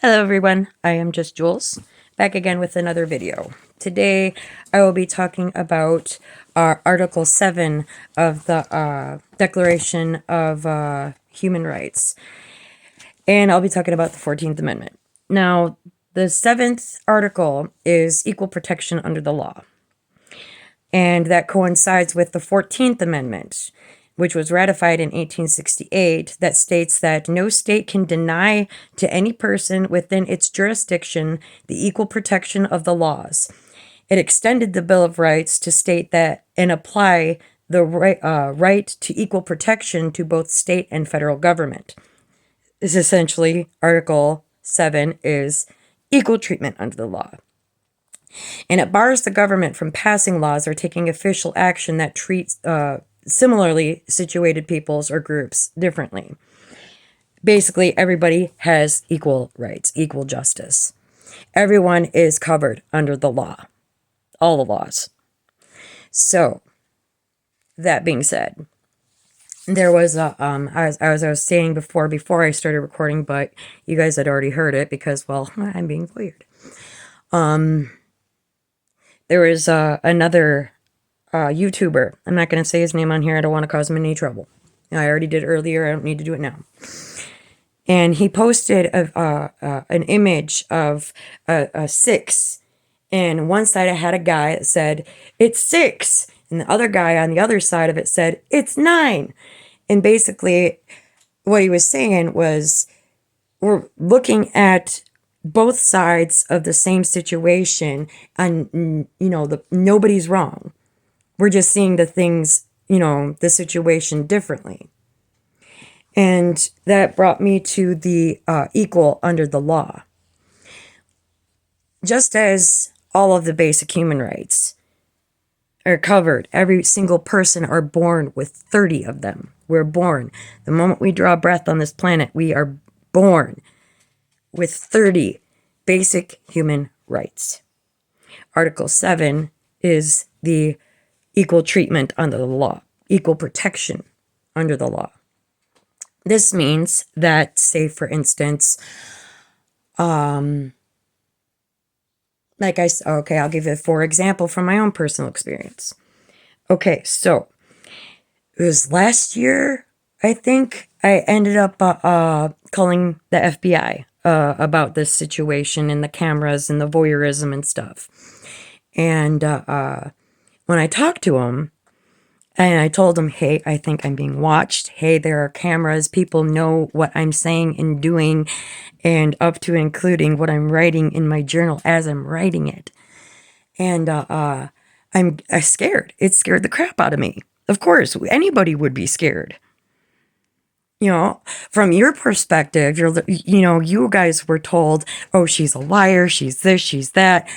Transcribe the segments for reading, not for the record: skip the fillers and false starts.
Hello everyone, I am just Jules, back again with another video. Today I will be talking about Article 7 of the Declaration of Human Rights. And I'll be talking about the 14th Amendment. Now, the 7th article is equal protection under the law. And that coincides with the 14th Amendment, which was ratified in 1868, that states that no state can deny to any person within its jurisdiction the equal protection of the laws. It extended the Bill of Rights to state that and apply the right to equal protection to both state and federal government. This is essentially Article 7 is equal treatment under the law. And it bars the government from passing laws or taking official action that treats similarly situated peoples or groups differently. Basically, everybody has equal rights, equal justice. Everyone is covered under the law, all the laws. So, that being said, there was a, as I was saying before I started recording, but you guys had already heard it because, well, I'm being weird. There was another YouTuber. I'm not going to say his name on here. I don't want to cause him any trouble. I already did earlier. I don't need to do it now. And he posted an image of a 6. And one side it had a guy that said, "It's 6." And the other guy on the other side of it said, "It's 9." And basically what he was saying was, we're looking at both sides of the same situation, and nobody's wrong. We're just seeing the things, the situation differently. And that brought me to the equal under the law. Just as all of the basic human rights are covered, every single person are born with 30 of them. We're born. The moment we draw breath on this planet, we are born with 30 basic human rights. Article 7 is the equal treatment under the law, equal protection under the law. This means that, say, for instance, I'll give you for example from my own personal experience. Okay, so it was last year, I think, I ended up calling the FBI about this situation and the cameras and the voyeurism and stuff. And when I talked to him, and I told him, hey, I think I'm being watched. Hey, there are cameras. People know what I'm saying and doing, and up to including what I'm writing in my journal as I'm writing it. And I'm scared. It scared the crap out of me. Of course, anybody would be scared. From your perspective, you guys were told, oh, she's a liar, she's this, she's that.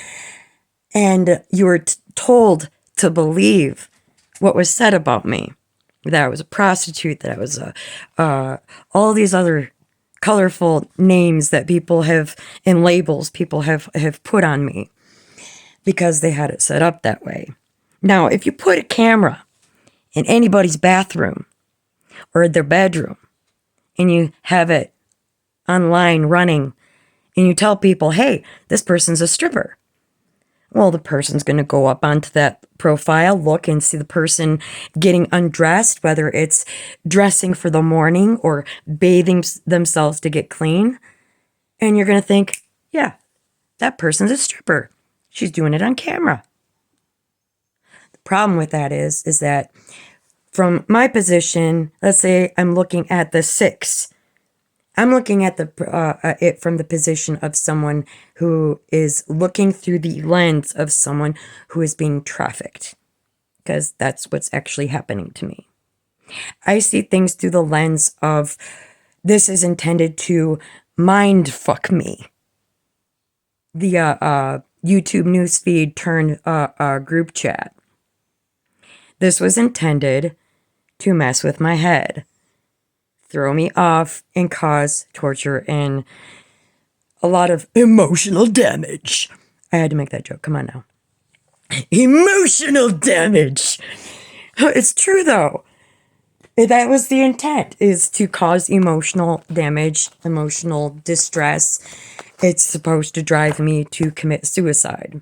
And you were told to believe what was said about me, that I was a prostitute, that I was all these other colorful names that people have, and labels people have put on me because they had it set up that way. Now, if you put a camera in anybody's bathroom or their bedroom and you have it online running and you tell people, hey, this person's a stripper, well, the person's going to go up onto that profile, look and see the person getting undressed, whether it's dressing for the morning or bathing themselves to get clean. And you're going to think, yeah, that person's a stripper. She's doing it on camera. The problem with that is that from my position, let's say I'm looking at the 6. I'm looking at it from the position of someone who is looking through the lens of someone who is being trafficked, because that's what's actually happening to me. I see things through the lens of, this is intended to mind fuck me. The YouTube newsfeed turned group chat. This was intended to mess with my head, throw me off, and cause torture and a lot of emotional damage. I had to make that joke. Come on now. Emotional damage. It's true, though. That was the intent, is to cause emotional damage, emotional distress, it's supposed to drive me to commit suicide.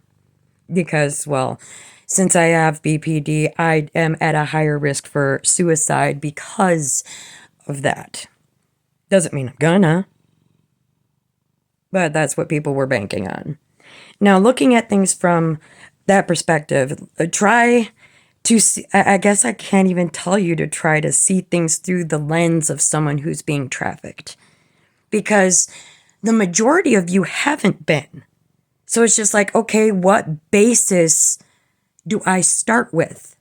Because, well, since I have BPD, I am at a higher risk for suicide because of that. Doesn't mean I'm gonna, but that's what people were banking on. Now, looking at things from that perspective, try to see, I guess I can't even tell you to try to see things through the lens of someone who's being trafficked, because the majority of you haven't been. So it's just like, okay, what basis do I start with?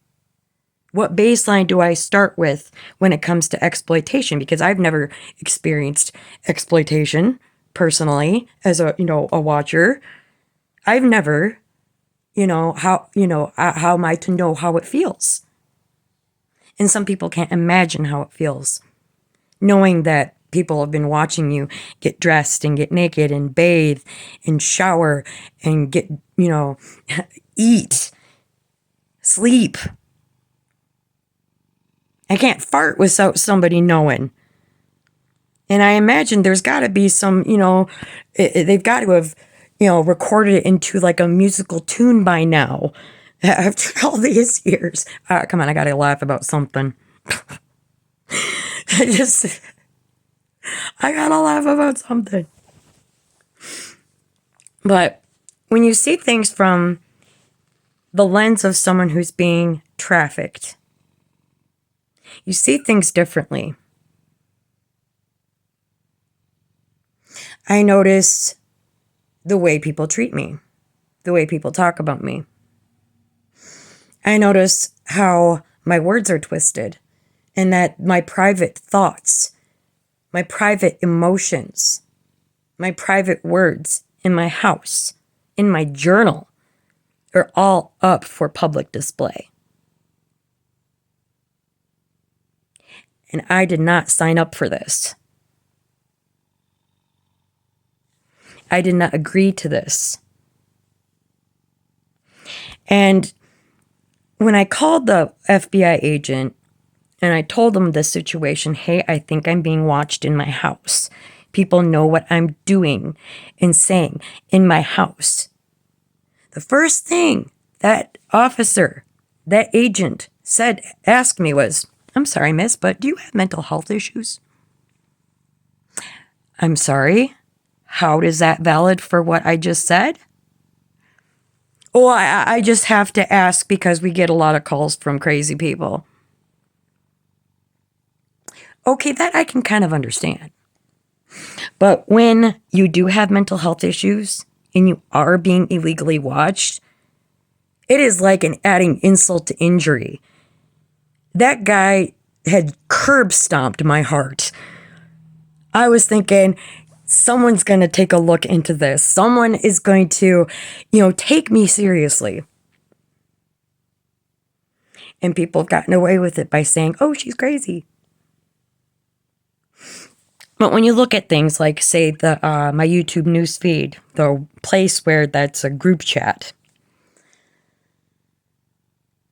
What baseline do I start with when it comes to exploitation? Because I've never experienced exploitation personally as a watcher. I've never, how am I to know how it feels? And some people can't imagine how it feels, knowing that people have been watching you get dressed and get naked and bathe and shower and get, eat, sleep. I can't fart without somebody knowing. And I imagine there's got to be some, they've got to have, recorded it into like a musical tune by now after all these years. Come on, I got to laugh about something. I got to laugh about something. But when you see things from the lens of someone who's being trafficked, you see things differently. I notice the way people treat me, the way people talk about me. I notice how my words are twisted and that my private thoughts, my private emotions, my private words in my house, in my journal, are all up for public display. And I did not sign up for this. I did not agree to this. And when I called the FBI agent and I told them this situation, hey, I think I'm being watched in my house. People know what I'm doing and saying in my house. The first thing that officer, that agent asked me was, I'm sorry, miss, but do you have mental health issues? I'm sorry? How is that valid for what I just said? Oh, I just have to ask because we get a lot of calls from crazy people. Okay, that I can kind of understand. But when you do have mental health issues and you are being illegally watched, it is like adding insult to injury. That guy had curb stomped my heart. I was thinking, someone's going to take a look into this. Someone is going to, take me seriously. And people have gotten away with it by saying, oh, she's crazy. But when you look at things like, say, my YouTube news feed, the place where that's a group chat,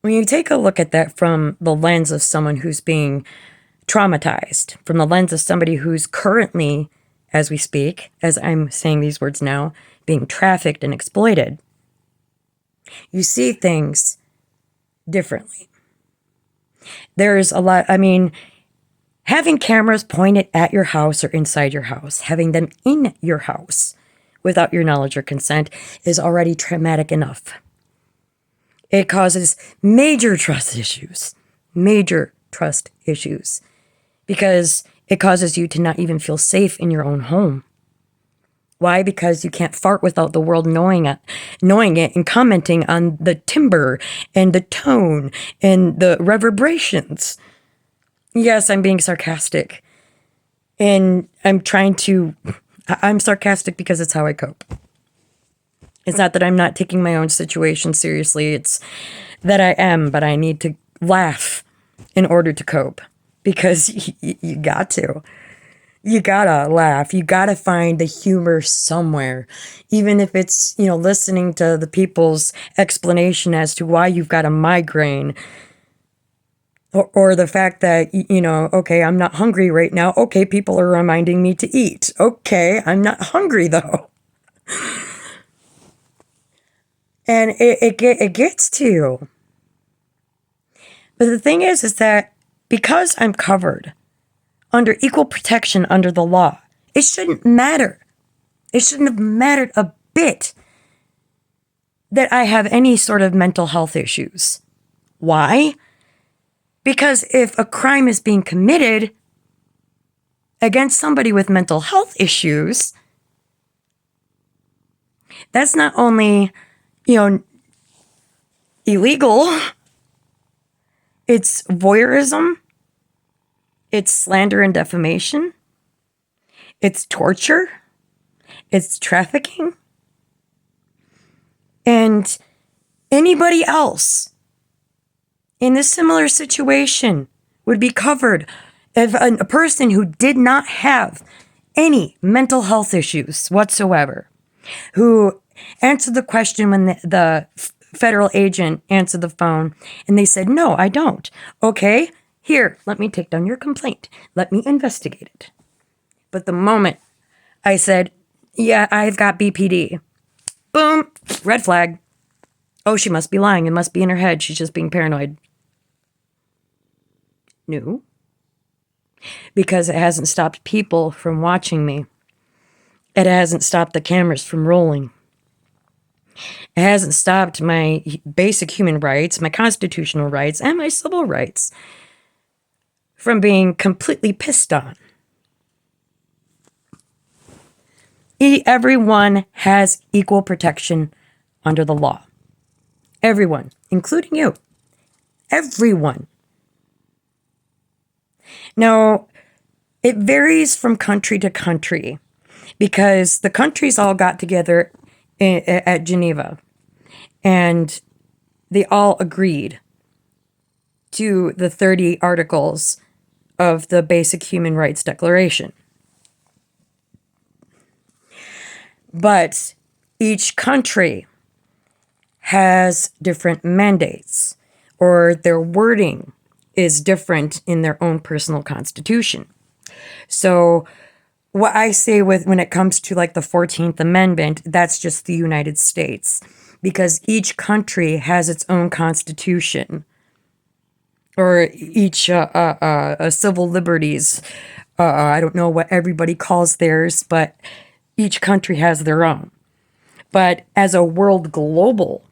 when you take a look at that from the lens of someone who's being traumatized, from the lens of somebody who's currently, as we speak, as I'm saying these words now, being trafficked and exploited, you see things differently. There's a lot, having cameras pointed at your house or inside your house, having them in your house without your knowledge or consent is already traumatic enough. It causes major trust issues, because it causes you to not even feel safe in your own home. Why? Because you can't fart without the world knowing it and commenting on the timbre and the tone and the reverberations. Yes, I'm being sarcastic. And I'm sarcastic because it's how I cope. It's not that I'm not taking my own situation seriously. It's that I am, but I need to laugh in order to cope. Because you got to. You gotta laugh. You gotta find the humor somewhere. Even if it's, listening to the people's explanation as to why you've got a migraine. Or the fact that, okay, I'm not hungry right now. Okay, people are reminding me to eat. Okay, I'm not hungry though. And it gets to you. But the thing is that because I'm covered under equal protection under the law, it shouldn't matter. It shouldn't have mattered a bit that I have any sort of mental health issues. Why? Because if a crime is being committed against somebody with mental health issues, that's not only, illegal, it's voyeurism, it's slander and defamation, it's torture, it's trafficking, and anybody else in this similar situation would be covered if a person who did not have any mental health issues whatsoever, who answered the question when the federal agent answered the phone and they said, "No, I don't." "Okay, here, let me take down your complaint. Let me investigate it." But the moment I said, "Yeah, I've got BPD," boom, red flag. "Oh, she must be lying. It must be in her head. She's just being paranoid." No, because it hasn't stopped people from watching me. It hasn't stopped the cameras from rolling. It hasn't stopped my basic human rights, my constitutional rights, and my civil rights from being completely pissed on. Everyone has equal protection under the law. Everyone, including you. Everyone. Now, it varies from country to country because the countries all got together at Geneva and they all agreed to the 30 articles of the Basic Human Rights Declaration. But each country has different mandates, or their wording is different in their own personal constitution. So what I say when it comes to like the 14th Amendment, that's just the United States, because each country has its own constitution, or each civil liberties. I don't know what everybody calls theirs, but each country has their own. But as a world global,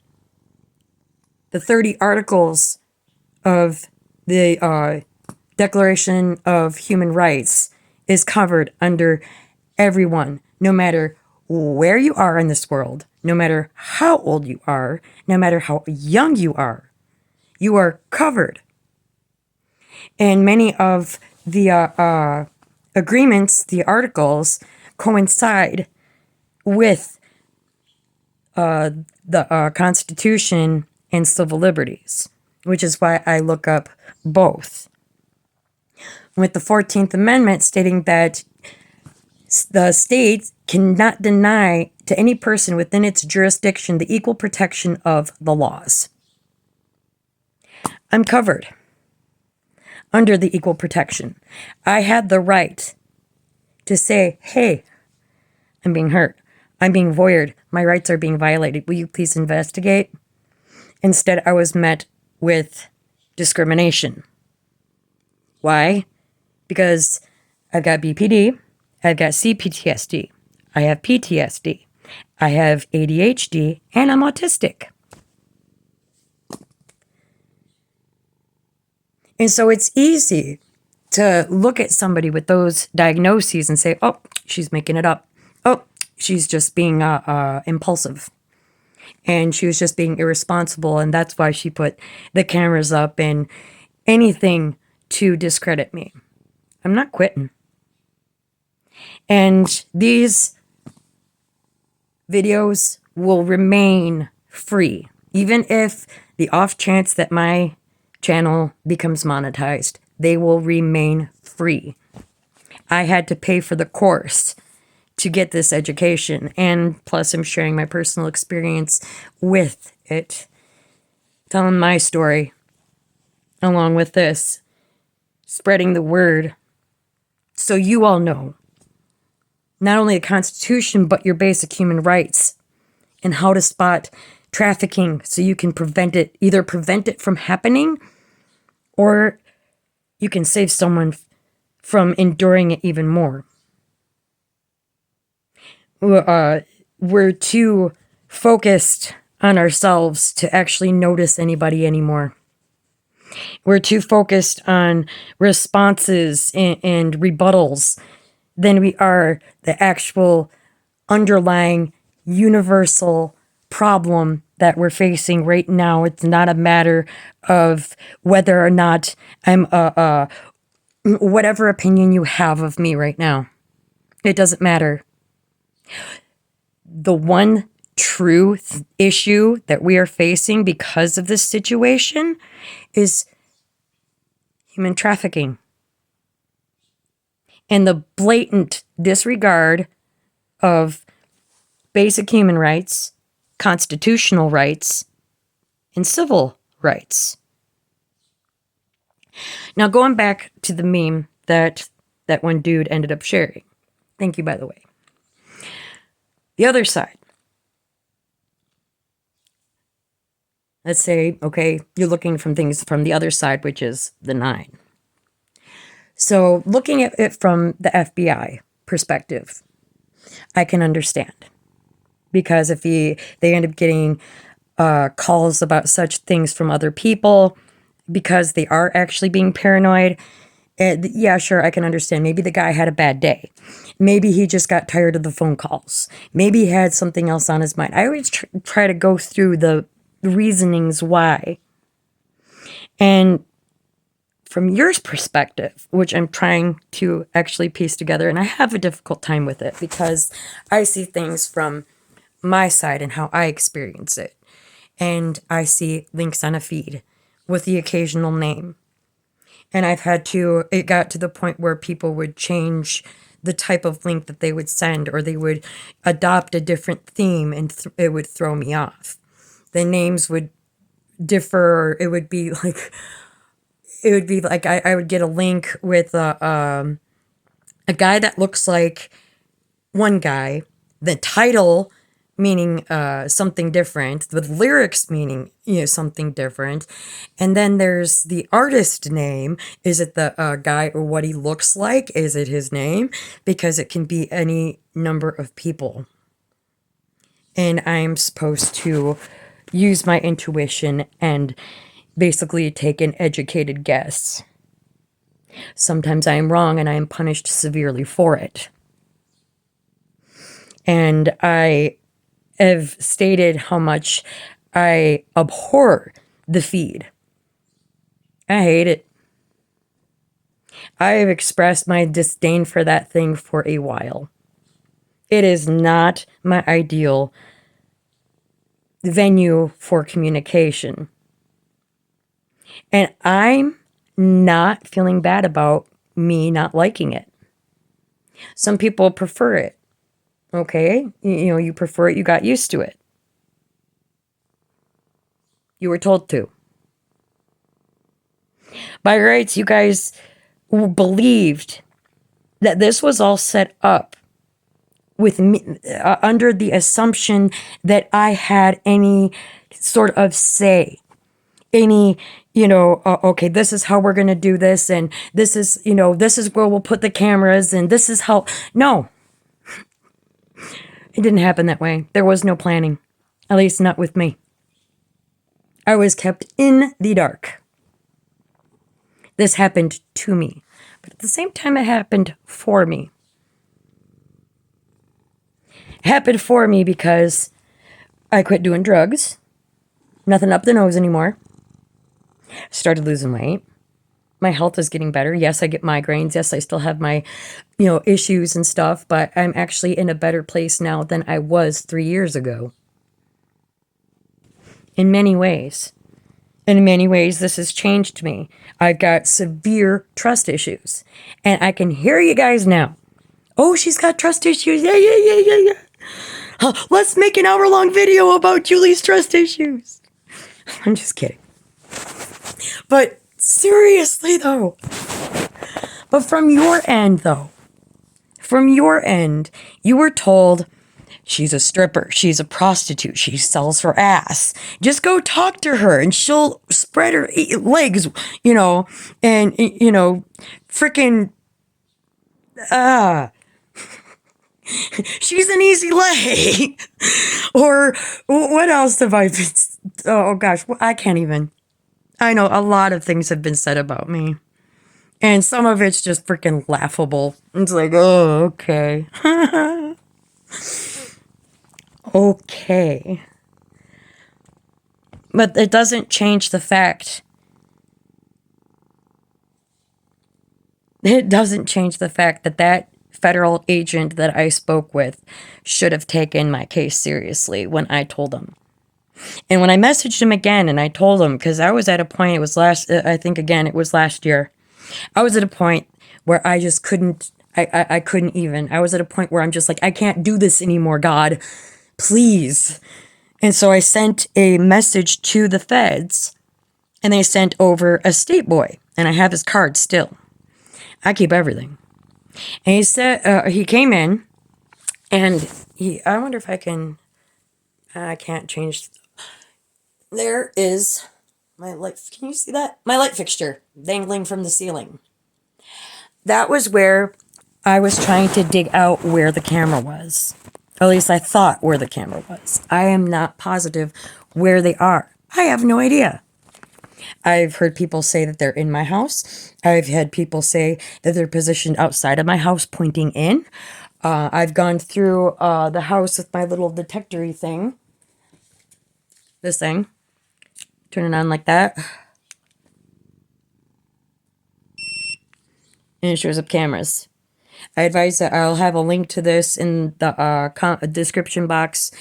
the 30 articles of the Declaration of Human Rights is covered under everyone, no matter where you are in this world, no matter how old you are, no matter how young you are covered. And many of the agreements, the articles, coincide with the Constitution and civil liberties, which is why I look up both. With the 14th Amendment stating that the state cannot deny to any person within its jurisdiction the equal protection of the laws. I'm covered under the equal protection. I had the right to say, "Hey, I'm being hurt. I'm being voyeured. My rights are being violated. Will you please investigate?" Instead, I was met with discrimination. Why? Because I've got BPD, I've got CPTSD, I have PTSD, I have ADHD, and I'm autistic. And so it's easy to look at somebody with those diagnoses and say, "Oh, she's making it up. Oh, she's just being impulsive. And she was just being irresponsible, and that's why she put the cameras up and anything to discredit me." I'm not quitting. And these videos will remain free, even if the off chance that my channel becomes monetized, they will remain free. I had to pay for the course to get this education, and plus I'm sharing my personal experience with it, telling my story along with this, spreading the word so you all know not only the Constitution but your basic human rights and how to spot trafficking so you can prevent it, either prevent it from happening, or you can save someone from enduring it even more. We're too focused on ourselves to actually notice anybody anymore. We're too focused on responses and rebuttals than we are the actual underlying universal problem that we're facing right now. It's not a matter of whether or not I'm whatever opinion you have of me right now. It doesn't matter. The one true issue that we are facing because of this situation is human trafficking and the blatant disregard of basic human rights, constitutional rights, and civil rights. Now, going back to the meme that one dude ended up sharing. Thank you, by the way. The other side. Let's say, okay, you're looking from things from the other side, which is the 9. So looking at it from the FBI perspective, I can understand. Because if they end up getting calls about such things from other people, because they are actually being paranoid, yeah, sure, I can understand. Maybe the guy had a bad day. Maybe he just got tired of the phone calls. Maybe he had something else on his mind. I always try to go through the reasonings why. And from your perspective, which I'm trying to actually piece together, and I have a difficult time with it because I see things from my side and how I experience it. And I see links on a feed with the occasional name. And it got to the point where people would change the type of link that they would send, or they would adopt a different theme, and it would throw me off. The names would differ. It would be like I would get a link with a guy that looks like one guy, the title meaning something different, the lyrics meaning something different, and then there's the artist name. Is it the guy or what he looks like? Is it his name? Because it can be any number of people, and I'm supposed to use my intuition and basically take an educated guess. Sometimes I am wrong and I am punished severely for it. And I have stated how much I abhor the feed. I hate it. I have expressed my disdain for that thing for a while. It is not my ideal venue for communication. And I'm not feeling bad about me not liking it. Some people prefer it. Okay, you prefer it, you got used to it. You were told to. By rights, you guys believed that this was all set up with me, under the assumption that I had any sort of say. Any, okay, this is how we're going to do this, and this is where we'll put the cameras, and this is how. No. It didn't happen that way. There was no planning. At least not with me. I was kept in the dark. This happened to me. But at the same time, it happened for me. It happened for me because I quit doing drugs. Nothing up the nose anymore. Started losing weight. My health is getting better. Yes, I get migraines. Yes, I still have my, issues and stuff, but I'm actually in a better place now than I was 3 years ago. In many ways. In many ways, this has changed me. I've got severe trust issues. And I can hear you guys now. Oh, she's got trust issues. Yeah. Let's make an hour-long video about Julie's trust issues. I'm just kidding. But seriously, though. But from your end, you were told She's a stripper. She's a prostitute. She sells her ass. Just go talk to her and she'll spread her legs, and, freaking, she's an easy lay. Or what else have I been, oh gosh, I can't even. I know a lot of things have been said about me. And some of it's just freaking laughable. It's like, oh, okay. Okay. But it doesn't change the fact. It doesn't change the fact that that federal agent that I spoke with should have taken my case seriously when I told him. And when I messaged him again and I told him, because I was at a point, it was last year. I was at a point where I just couldn't, I couldn't even. I was at a point where I'm just like, I can't do this anymore, God. Please. And so I sent a message to the feds and they sent over a state boy. And I have his card still. I keep everything. And he said, he came in and I wonder if I can't change. There is my light. Can you see that? My light fixture dangling from the ceiling. That was where I was trying to dig out where the camera was. At least I thought where the camera was. I am not positive where they are. I have no idea. I've heard people say that they're in my house. I've had people say that they're positioned outside of my house pointing in. I've gone through the house with my little detectory thing. This thing. Turn it on like that. And it shows up cameras. I advise that I'll have a link to this in the description box.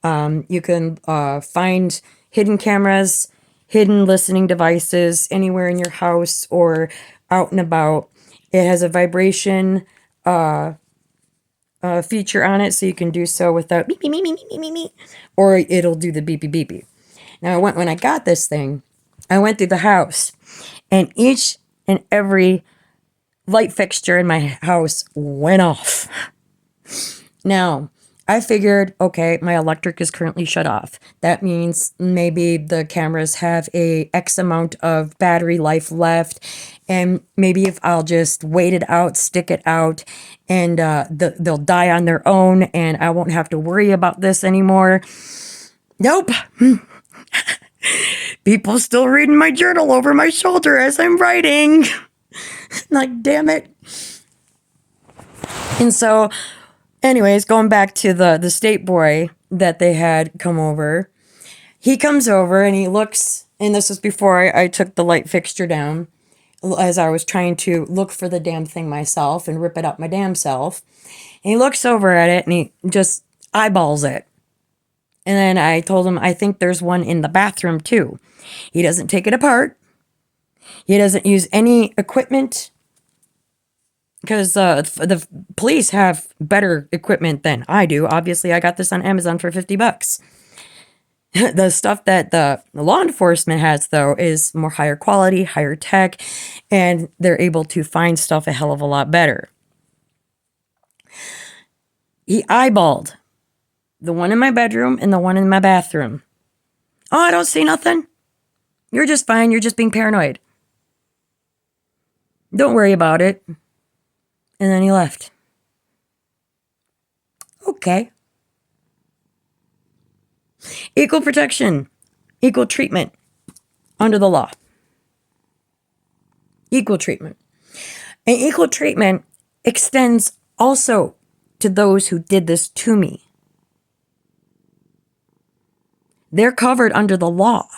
You can find hidden cameras, hidden listening devices anywhere in your house or out and about. It has a vibration feature on it, so you can do so without beep, beep, beep, beep, beep, beep, beep, or it'll do the beepy beepy. Now, when I got this thing, I went through the house, and each and every light fixture in my house went off. Now, I figured, okay, my electric is currently shut off. That means maybe the cameras have a X amount of battery life left, and maybe if I'll just wait it out, stick it out, and they'll die on their own, and I won't have to worry about this anymore. Nope. People still reading my journal over my shoulder as I'm writing. Like, damn it. And so, anyways, going back to the state boy that they had come over. He comes over and he looks, and this was before I took the light fixture down, as I was trying to look for the damn thing myself and rip it up my damn self. And he looks over at it and he just eyeballs it. And then I told him, I think there's one in the bathroom too. He doesn't take it apart. He doesn't use any equipment because the police have better equipment than I do. Obviously, I got this on Amazon for $50. The stuff that the law enforcement has, though, is more higher quality, higher tech, and they're able to find stuff a hell of a lot better. He eyeballed the one in my bedroom and the one in my bathroom. Oh, I don't see nothing. You're just fine. You're just being paranoid. Don't worry about it. And then he left. Okay. Equal protection. Equal treatment. Under the law. Equal treatment. And equal treatment extends also to those who did this to me. They're covered under the law.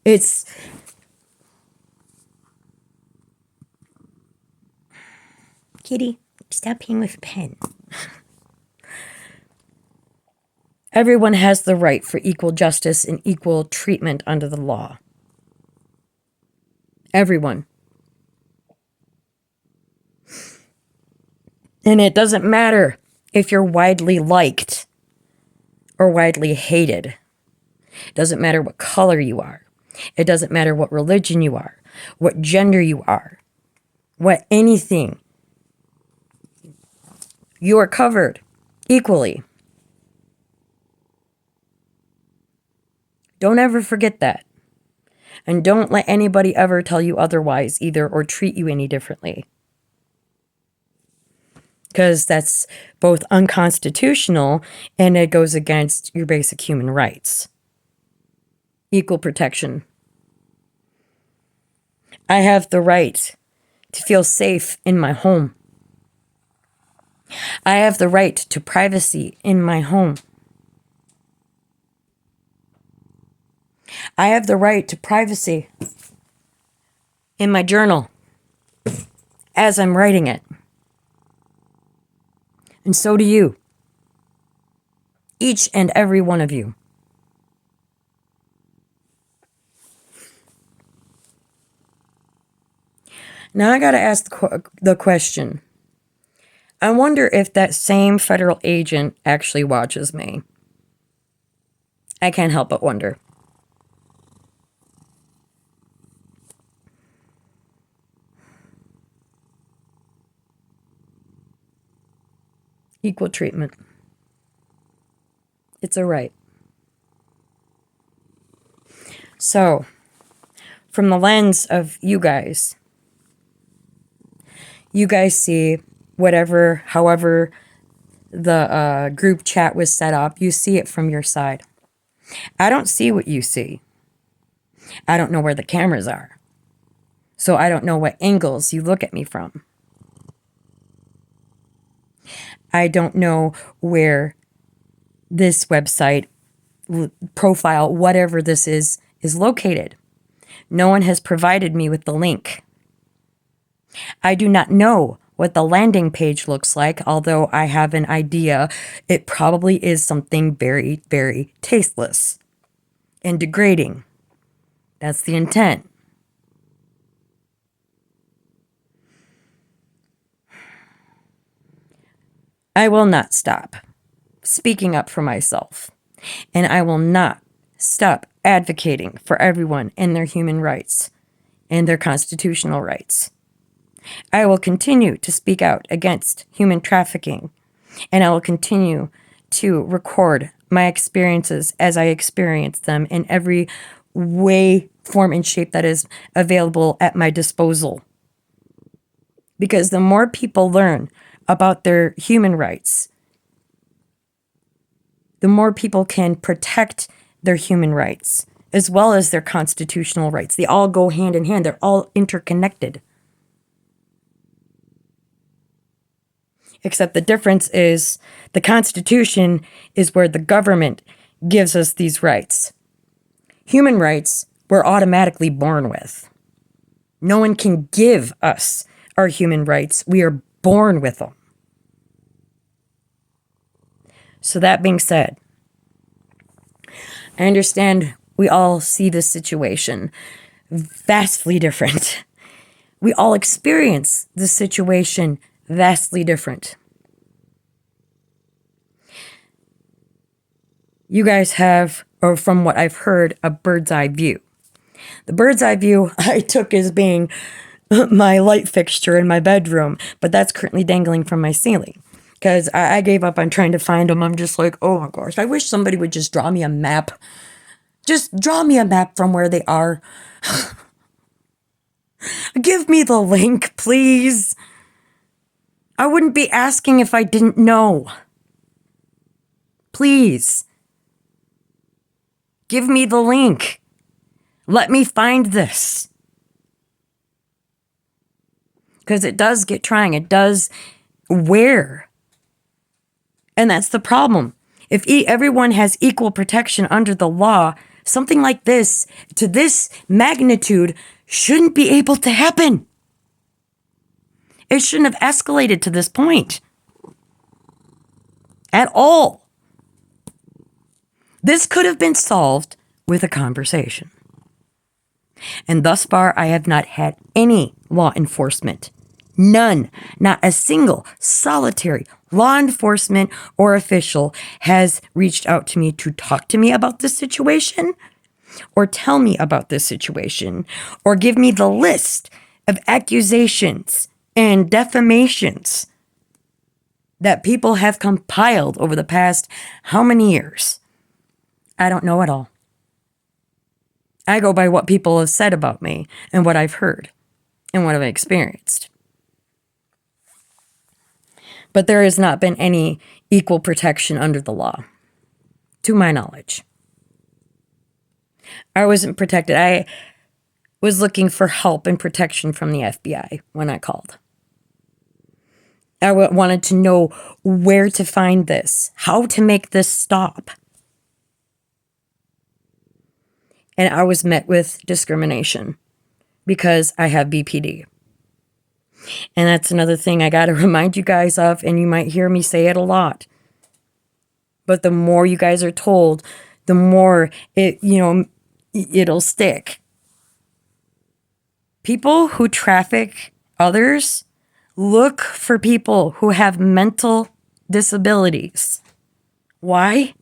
It's... Kitty, stop playing with a pen. Everyone has the right for equal justice and equal treatment under the law. Everyone. And it doesn't matter if you're widely liked or widely hated. It doesn't matter what color you are. It doesn't matter what religion you are, what gender you are, what anything. You are covered equally. Don't ever forget that. And don't let anybody ever tell you otherwise either or treat you any differently. Because that's both unconstitutional and it goes against your basic human rights. Equal protection. I have the right to feel safe in my home. I have the right to privacy in my home. I have the right to privacy in my journal as I'm writing it. And so do you. Each and every one of you. Now I got to ask the question. I wonder if that same federal agent actually watches me. I can't help but wonder. Equal treatment. It's a right. So, from the lens of you guys see whatever, however the group chat was set up, you see it from your side. I don't see what you see. I don't know where the cameras are. So I don't know what angles you look at me from. I don't know where this website, profile, whatever this is located. No one has provided me with the link. I do not know what the landing page looks like, although I have an idea. It probably is something very, very tasteless and degrading. That's the intent. I will not stop speaking up for myself, and I will not stop advocating for everyone and their human rights and their constitutional rights. I will continue to speak out against human trafficking, and I will continue to record my experiences as I experience them in every way, form, and shape that is available at my disposal. Because the more people learn about their human rights, the more people can protect their human rights as well as their constitutional rights. They all go hand in hand. They're all interconnected. Except the difference is the Constitution is where the government gives us these rights. Human rights we're automatically born with. No one can give us our human rights. We are born with them. So that being said, I understand we all see this situation vastly different. We all experience this situation vastly different. You guys have, or from what I've heard, a bird's eye view. The bird's eye view I took as being my light fixture in my bedroom, but that's currently dangling from my ceiling. Because I gave up on trying to find them. I'm just like, oh my gosh, I wish somebody would just draw me a map. Just draw me a map from where they are. Give me the link, please. I wouldn't be asking if I didn't know. Please. Give me the link. Let me find this. Because it does get trying. It does wear. And that's the problem. If everyone has equal protection under the law, something like this, to this magnitude, shouldn't be able to happen. It shouldn't have escalated to this point. At all. This could have been solved with a conversation. And thus far, I have not had any law enforcement. None. Not a single solitary law enforcement or official has reached out to me to talk to me about this situation or tell me about this situation or give me the list of accusations and defamations that people have compiled over the past how many years? I don't know it all. I go by what people have said about me and what I've heard and what I've experienced. But there has not been any equal protection under the law, to my knowledge. I wasn't protected. I was looking for help and protection from the FBI when I called. I wanted to know where to find this, how to make this stop. And I was met with discrimination because I have BPD. And that's another thing I got to remind you guys of, and you might hear me say it a lot. But the more you guys are told, the more it'll stick. People who traffic others look for people who have mental disabilities. Why?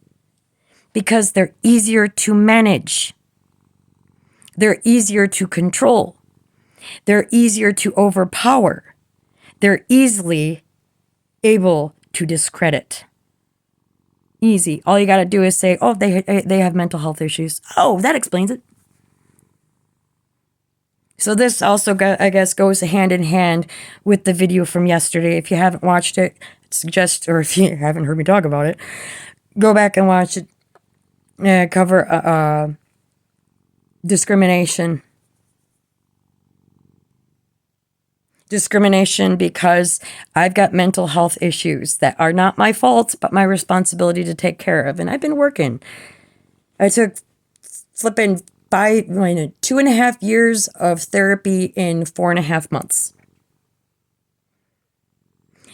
Because they're easier to manage. They're easier to control. They're easier to overpower. They're easily able to discredit. Easy. All you got to do is say, oh, they have mental health issues. Oh, that explains it. So this also, I guess, goes hand in hand with the video from yesterday. If you haven't watched it, or if you haven't heard me talk about it, go back and watch it. Cover discrimination. Discrimination because I've got mental health issues that are not my fault, but my responsibility to take care of. And I've been working. I took flipping 2.5 years of therapy in 4.5 months.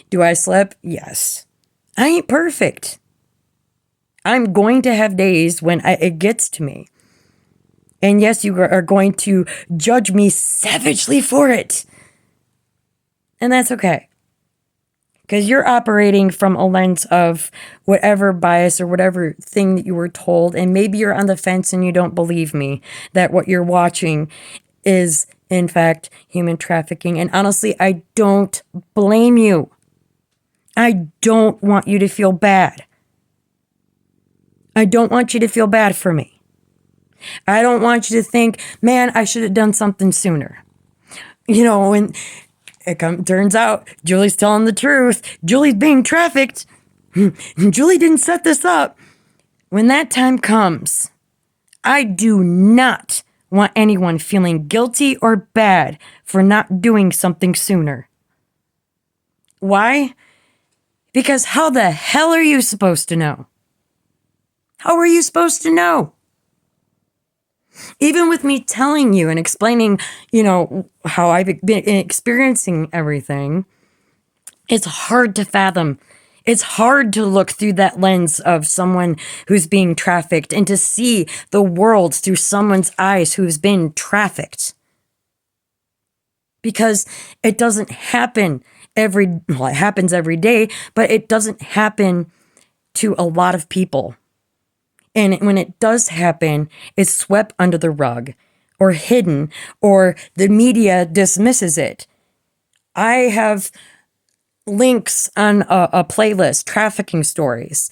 Do I slip? Yes. I ain't perfect. I'm going to have days when it gets to me. And yes, you are going to judge me savagely for it. And that's okay. Because you're operating from a lens of whatever bias or whatever thing that you were told. And maybe you're on the fence and you don't believe me that what you're watching is, in fact, human trafficking. And honestly, I don't blame you. I don't want you to feel bad. I don't want you to feel bad for me. I don't want you to think, man, I should have done something sooner. And it turns out Julie's telling the truth. Julie's being trafficked. Julie didn't set this up. When that time comes, I do not want anyone feeling guilty or bad for not doing something sooner. Why? Because how the hell are you supposed to know? How are you supposed to know? Even with me telling you and explaining, how I've been experiencing everything, it's hard to fathom. It's hard to look through that lens of someone who's being trafficked and to see the world through someone's eyes who's been trafficked. Because it doesn't happen it happens every day, but it doesn't happen to a lot of people. And when it does happen, it's swept under the rug or hidden, or the media dismisses it. I have links on a playlist, trafficking stories,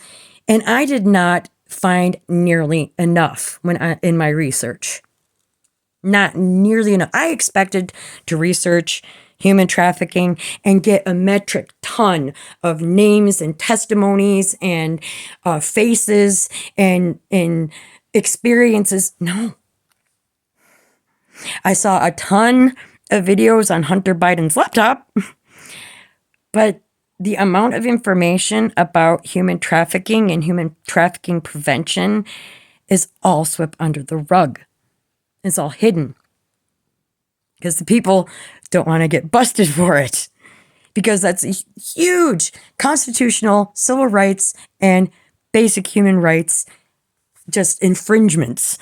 and I did not find nearly enough in my research. Not nearly enough. I expected to research human trafficking and get a metric ton of names and testimonies and faces and experiences. No. I saw a ton of videos on Hunter Biden's laptop, but the amount of information about human trafficking and human trafficking prevention is all swept under the rug. It's all hidden. Because the people don't want to get busted for it. Because that's a huge constitutional, civil rights, and basic human rights just infringements.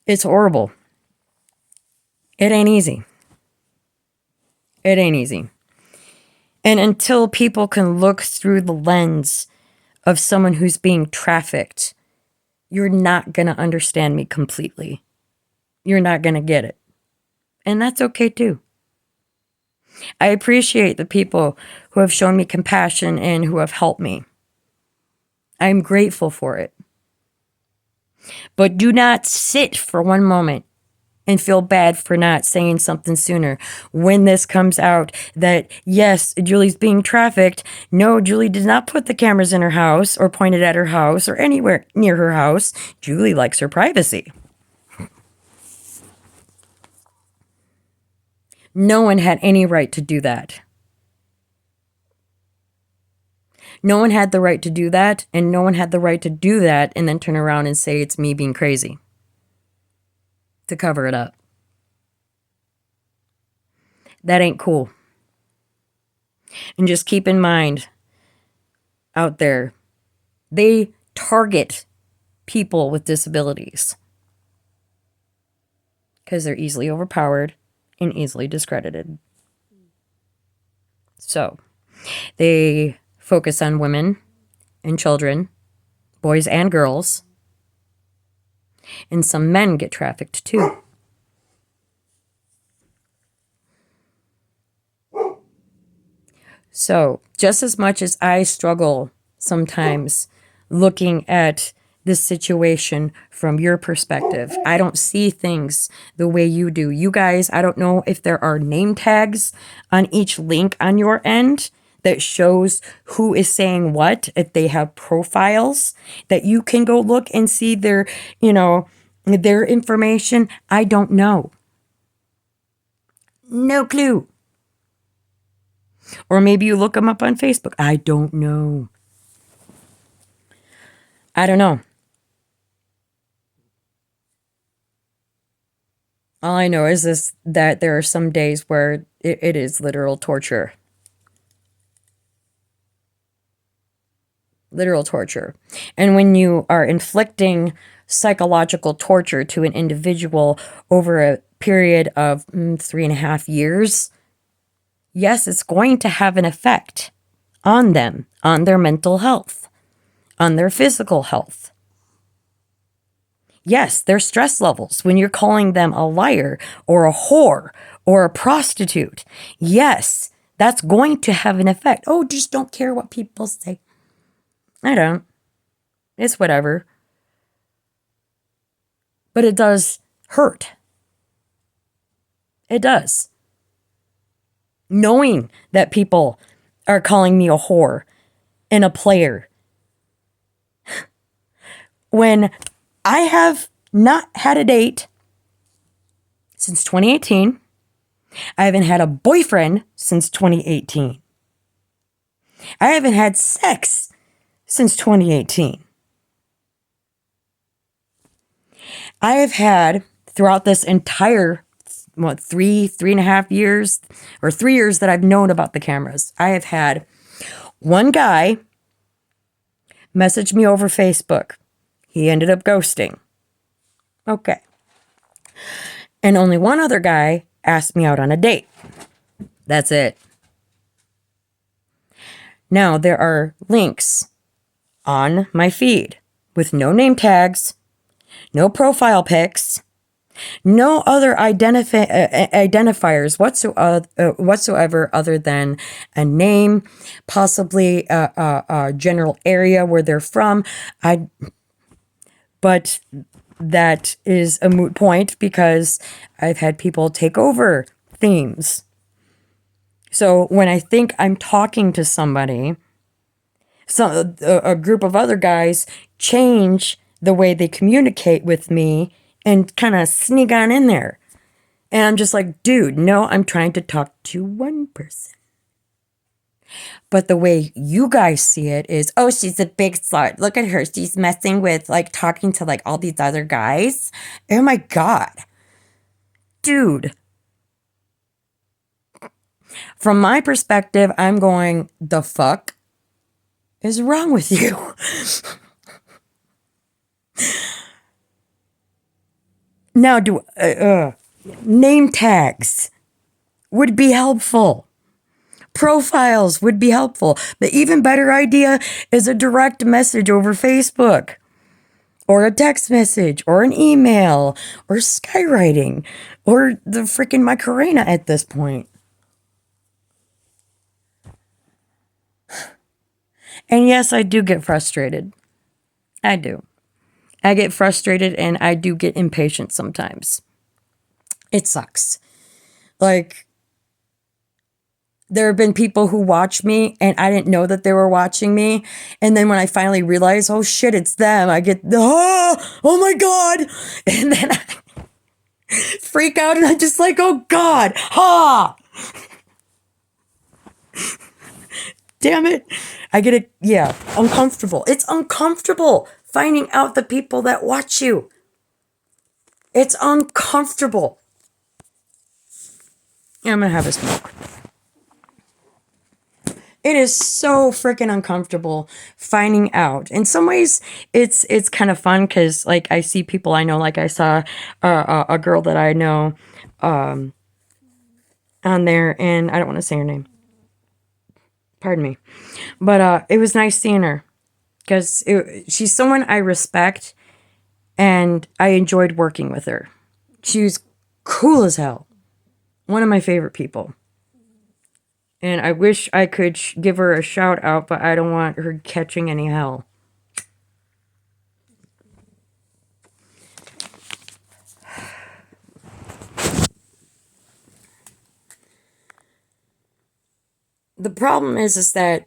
It's horrible. It ain't easy. It ain't easy. And until people can look through the lens of someone who's being trafficked, you're not going to understand me completely. You're not going to get it. And that's okay too. I appreciate the people who have shown me compassion and who have helped me. I'm grateful for it. But do not sit for one moment and feel bad for not saying something sooner. When this comes out that, yes, Julie's being trafficked. No, Julie did not put the cameras in her house or pointed at her house or anywhere near her house. Julie likes her privacy. No one had any right to do that. No one had the right to do that, and no one had the right to do that and then turn around and say it's me being crazy to cover it up. That ain't cool. And just keep in mind, out there, they target people with disabilities because they're easily overpowered and easily discredited. So, they focus on women and children, boys and girls, and some men get trafficked too. So, just as much as I struggle sometimes looking at this situation from your perspective, I don't see things the way you do. You guys, I don't know if there are name tags on each link on your end that shows who is saying what, if they have profiles that you can go look and see their, their information. I don't know. No clue. Or maybe you look them up on Facebook. I don't know. I don't know. All I know is that there are some days where it is literal torture. Literal torture. And when you are inflicting psychological torture to an individual over a period of 3.5 years, yes, it's going to have an effect on them, on their mental health, on their physical health. Yes, their stress levels, when you're calling them a liar or a whore or a prostitute, yes, that's going to have an effect. Oh, just don't care what people say. I don't. It's whatever. But it does hurt. It does. Knowing that people are calling me a whore and a player when I have not had a date since 2018. I haven't had a boyfriend since 2018. I haven't had sex since 2018. I have had, throughout this entire, 3.5 years, or 3 years that I've known about the cameras, I have had one guy message me over Facebook. He ended up ghosting. Okay. And only one other guy asked me out on a date. That's it. Now, there are links on my feed with no name tags, no profile pics, no other identifiers whatsoever other than a name, possibly a general area where they're from. But that is a moot point because I've had people take over themes. So when I think I'm talking to somebody, a group of other guys change the way they communicate with me and kind of sneak on in there. And I'm just like, dude, no, I'm trying to talk to one person. But the way you guys see it is, oh, she's a big slut. Look at her. She's messing with, talking to, all these other guys. Oh, my God. Dude. From my perspective, I'm going, the fuck is wrong with you? Now, name tags would be helpful. Profiles would be helpful. The even better idea is a direct message over Facebook, or a text message, or an email, or skywriting, or the freaking Macarena at this point. And yes, I do get frustrated. I do. I get frustrated and I do get impatient sometimes. It sucks. Like, there have been people who watch me and I didn't know that they were watching me. And then when I finally realize, oh shit, it's them, I get, oh my God. And then I freak out and I'm just like, oh God, damn it. I get it. Yeah, uncomfortable. It's uncomfortable finding out the people that watch you. It's uncomfortable. Yeah, I'm going to have a smoke. It is so freaking uncomfortable finding out. In some ways, it's kind of fun because, like, I see people I know. Like, I saw a girl that I know on there, and I don't want to say her name. Pardon me. But it was nice seeing her because she's someone I respect, and I enjoyed working with her. She was cool as hell. One of my favorite people. And I wish I could give her a shout out, but I don't want her catching any hell. The problem is that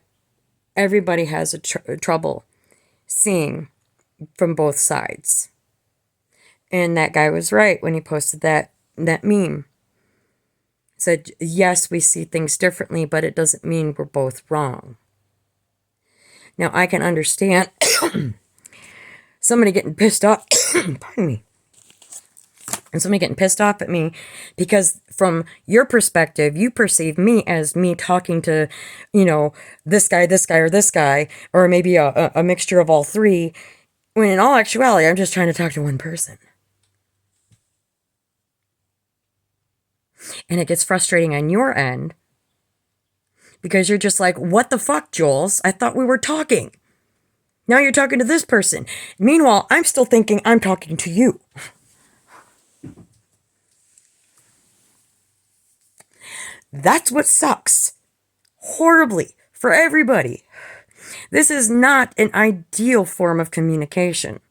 everybody has trouble seeing from both sides. And that guy was right when he posted that meme. He said, yes, we see things differently, but it doesn't mean we're both wrong. Now, I can understand somebody getting pissed off, pardon me, and somebody getting pissed off at me because from your perspective, you perceive me as me talking to, this guy, or this guy, or maybe a mixture of all three, when in all actuality, I'm just trying to talk to one person. And it gets frustrating on your end because you're just like, what the fuck, Jules? I thought we were talking. Now you're talking to this person. Meanwhile, I'm still thinking I'm talking to you. That's what sucks horribly for everybody. This is not an ideal form of communication,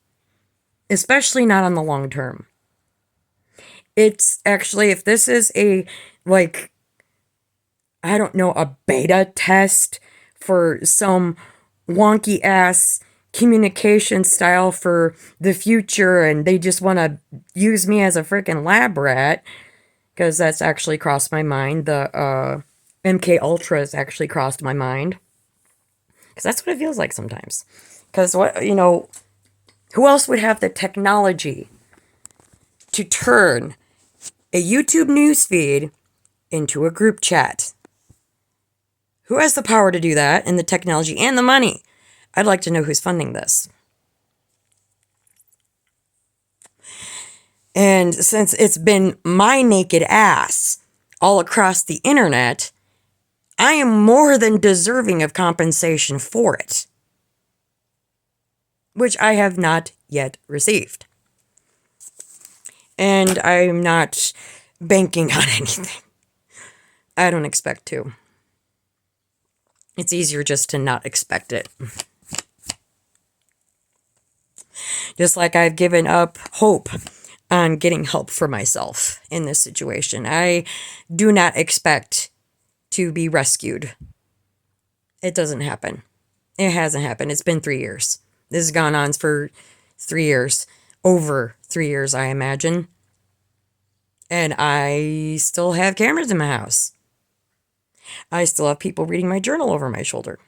especially not on the long term. It's actually, if this is a, like, I don't know, a beta test for some wonky ass communication style for the future and they just want to use me as a freaking lab rat, because that's actually crossed my mind. The MK Ultra has actually crossed my mind. Because that's what it feels like sometimes. Because who else would have the technology to turn a YouTube newsfeed into a group chat? Who has the power to do that, and the technology and the money? I'd like to know who's funding this. And since it's been my naked ass all across the internet, I am more than deserving of compensation for it, which I have not yet received. And I'm not banking on anything. I don't expect to. It's easier just to not expect it. Just like I've given up hope on getting help for myself in this situation. I do not expect to be rescued. It doesn't happen. It hasn't happened. It's been 3 years. This has gone on for 3 years. Over 3 years, I imagine. And I still have cameras in my house. I still have people reading my journal over my shoulder.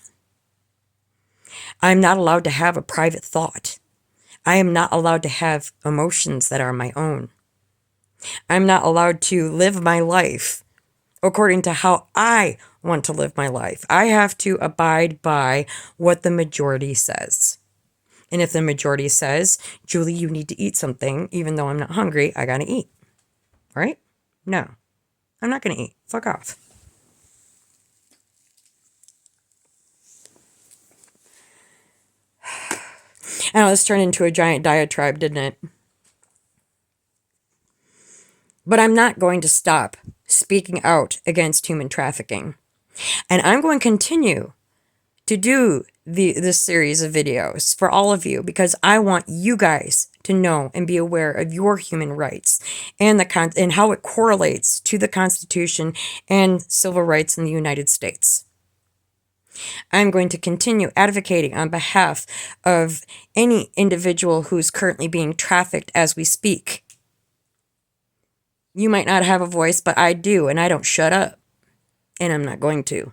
I'm not allowed to have a private thought. I am not allowed to have emotions that are my own. I'm not allowed to live my life according to how I want to live my life. I have to abide by what the majority says. And if the majority says, Julie, you need to eat something, even though I'm not hungry, I gotta eat. Right? No, I'm not gonna eat. Fuck off. I know this turned into a giant diatribe, didn't it? But I'm not going to stop speaking out against human trafficking. And I'm going to continue to do this series of videos for all of you, because I want you guys to know and be aware of your human rights and and how it correlates to the Constitution and civil rights in the United States. I'm going to continue advocating on behalf of any individual who's currently being trafficked as we speak. You might not have a voice, but I do, and I don't shut up. And I'm not going to.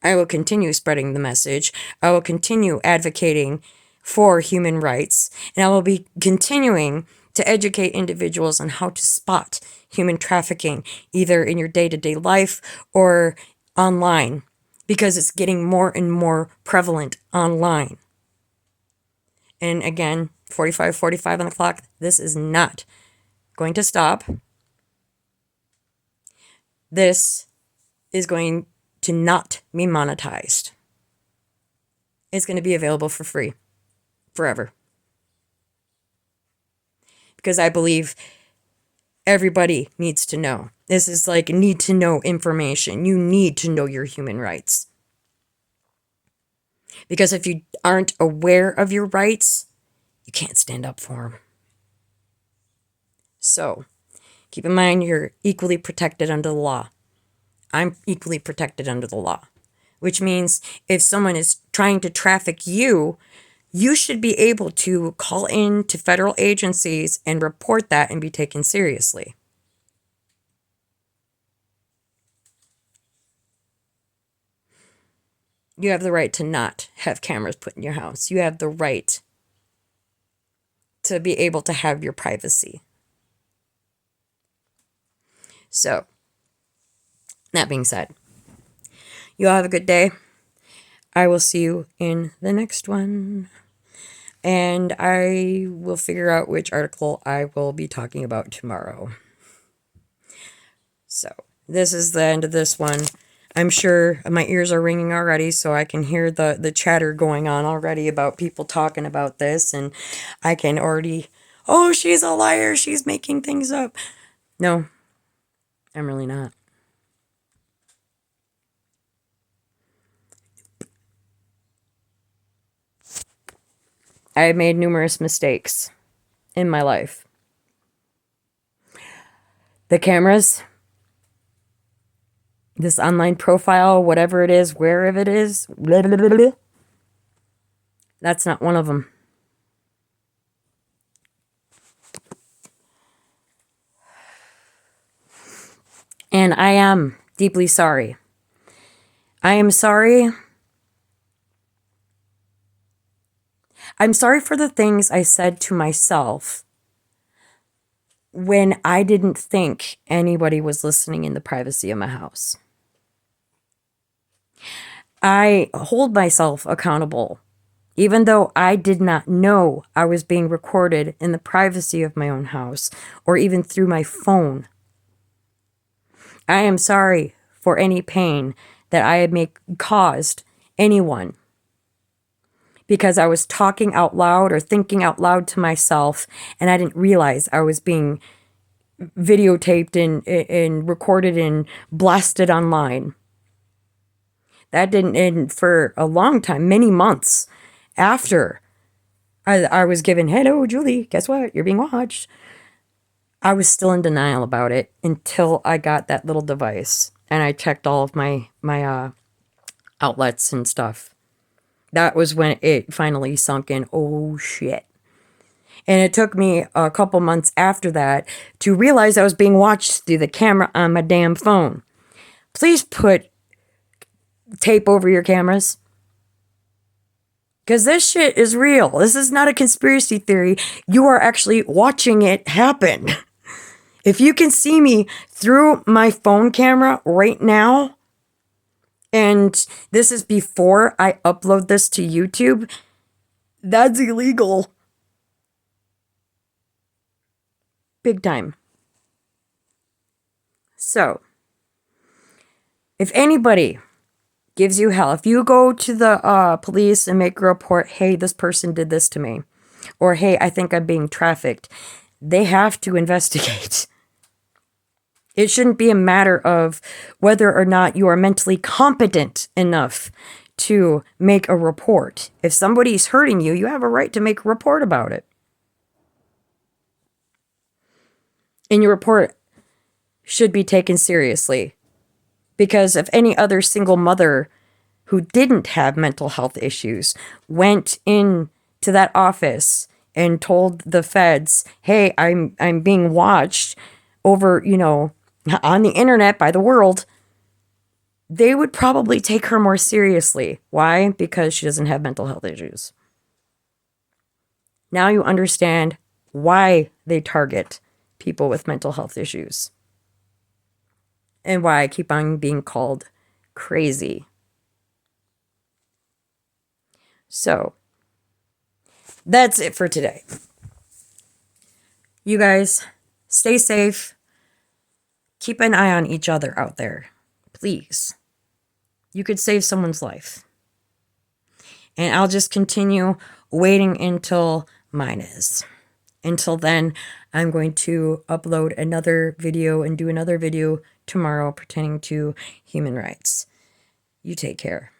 I will continue spreading the message. I will continue advocating for human rights, and I will be continuing to educate individuals on how to spot human trafficking, either in your day-to-day life or online, because it's getting more and more prevalent online. And again, 45 on the clock, this is not going to stop. This is going to not be monetized. It's going to be available for free forever. Because I believe everybody needs to know. This is like need to know information. You need to know your human rights. Because if you aren't aware of your rights, you can't stand up for them. So, keep in mind you're equally protected under the law. I'm equally protected under the law, which means if someone is trying to traffic you, you should be able to call in to federal agencies and report that and be taken seriously. You have the right to not have cameras put in your house. You have the right to be able to have your privacy. So, that being said, you all have a good day. I will see you in the next one. And I will figure out which article I will be talking about tomorrow. So, this is the end of this one. I'm sure my ears are ringing already, so I can hear the chatter going on already about people talking about this. And I can already, oh, she's a liar. She's making things up. No, I'm really not. I have made numerous mistakes in my life. The cameras, this online profile, whatever it is, wherever it is, blah, blah, blah, blah, that's not one of them. And I am deeply sorry. I am sorry. I'm sorry for the things I said to myself when I didn't think anybody was listening in the privacy of my house. I hold myself accountable, even though I did not know I was being recorded in the privacy of my own house or even through my phone. I am sorry for any pain that I had caused anyone, because I was talking out loud or thinking out loud to myself, and I didn't realize I was being videotaped and recorded and blasted online. That didn't end for a long time, many months after I was given, hello, Julie, guess what? You're being watched. I was still in denial about it until I got that little device and I checked all of my outlets and stuff. That was when it finally sunk in. Oh, shit. And it took me a couple months after that to realize I was being watched through the camera on my damn phone. Please put tape over your cameras. Because this shit is real. This is not a conspiracy theory. You are actually watching it happen. If you can see me through my phone camera right now, and this is before I upload this to YouTube, that's illegal. Big time. So, if anybody gives you hell, if you go to the police and make a report, hey, this person did this to me, or hey, I think I'm being trafficked, they have to investigate. It shouldn't be a matter of whether or not you are mentally competent enough to make a report. If somebody's hurting you, you have a right to make a report about it. And your report should be taken seriously. Because if any other single mother who didn't have mental health issues went in to that office and told the feds, hey, I'm being watched over, on the internet by the world, they would probably take her more seriously. Why? Because she doesn't have mental health issues. Now you understand why they target people with mental health issues. And why I keep on being called crazy. So, that's it for today. You guys, stay safe. Keep an eye on each other out there. Please. You could save someone's life. And I'll just continue waiting until mine is. Until then, I'm going to upload another video and do another video tomorrow pertaining to human rights. You take care.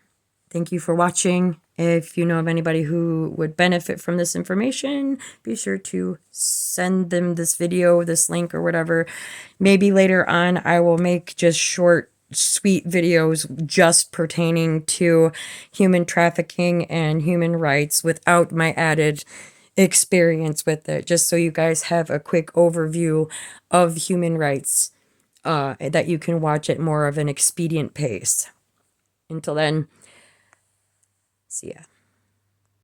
Thank you for watching. If you know of anybody who would benefit from this information, be sure to send them this video, this link, or whatever. Maybe later on, I will make just short, sweet videos just pertaining to human trafficking and human rights without my added experience with it, just so you guys have a quick overview of human rights that you can watch at more of an expedient pace. Until then, see ya.